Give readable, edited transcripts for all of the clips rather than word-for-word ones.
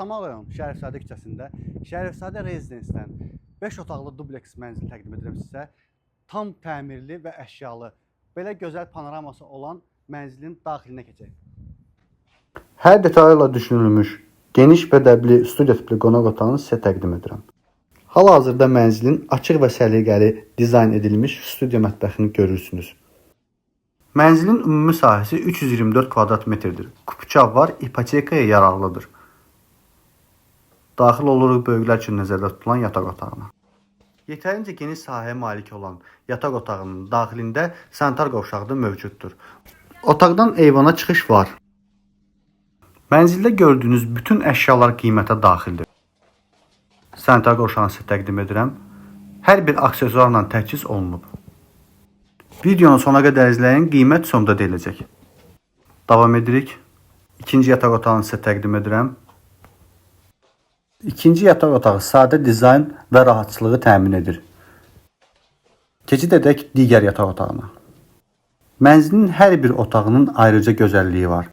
Yasamal rayon Şərifzadə küçəsində Şərifzadə Rezidensidən 5 otaqlı dubleks mənzil təqdim edirəm sizə. Tam təmirli və əşyalı, belə gözəl panoraması olan mənzilin daxilinə keçək. Hər detayla düşünülmüş, geniş bədəbli studiya tipli qonaq otağını sizə təqdim edirəm. Hal-hazırda mənzilin açıq və səliqəli dizayn edilmiş studiya mətbəxini görürsünüz. Mənzilin ümumi sahəsi 324 kvadrat metrdir. Kupça var, ipotekaya yararlıdır. Daxil oluruq böyüklər üçün nəzərdə tutulan yataq otağına. Yetərincə geniş sahəyə malik olan yataq otağının daxilində sanitar qovşağı da mövcuddur. Otaqdan eyvana çıxış var. Mənzildə gördüyünüz bütün əşyalar qiymətə daxildir. Sanitar qovşağını sizə təqdim edirəm. Hər bir aksesuarla təchiz olunub. Videonu sona qədər izləyin, qiymət sonda deyiləcək. Davam edirik. İkinci yataq otağını sizə təqdim edirəm. İkinci yataq otağı sadə dizayn və rahatçılığı təmin edir. Keçid edək digər yataq otağına. Mənzilin hər bir otağının ayrıca gözəlliyi var.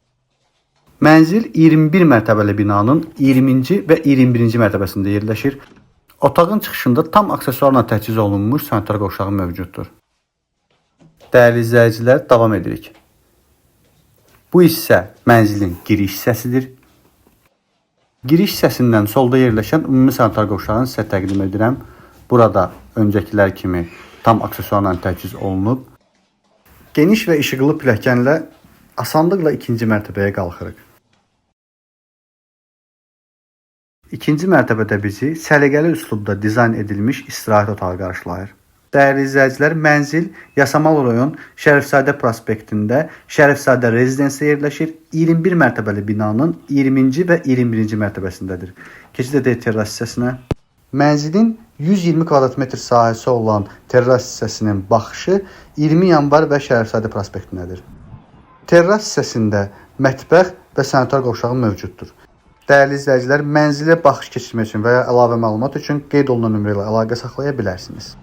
Mənzil 21 mərtəbəli binanın 20-ci və 21-ci mərtəbəsində yerləşir. Otağın çıxışında tam aksesuarla təchiz olunmuş sanitar qovşağı mövcuddur. Dəyərli izləyicilər, davam edirik. Bu hissə mənzilin giriş hissəsidir. Giriş hissəsindən solda yerləşən ümumi sanitar qovşağını sizə təqdim edirəm. Burada öncəkilər kimi tam aksesuarla təchiz olunub. Geniş və işıqlı pilləkənlə asanlıqla ikinci mərtəbəyə qalxırıq. İkinci mərtəbədə bizi səliqəli üslubda dizayn edilmiş istirahət otağı qarşılayır. Dəyərli izləyicilər, mənzil Yasamal rayon Şərifzadə prospektində Şərifzadə Rezidensiya yerləşir. 21 mərtəbəli binanın 20-ci və 21-ci mərtəbəsindədir. Keçid edək terras hissəsinə. Mənzilin 120 kvadrat metr sahəsi olan terras hissəsinin baxışı 20 yanvar və Şərifzadə prospektindədir. Terras hissəsində mətbəx və sanitar qovşağı mövcuddur. Dəyərli izləyicilər, mənzilə baxış keçirmək üçün və ya əlavə məlumat üçün qeyd olunan nömrə ilə əlaqə saxlaya bilərsiniz.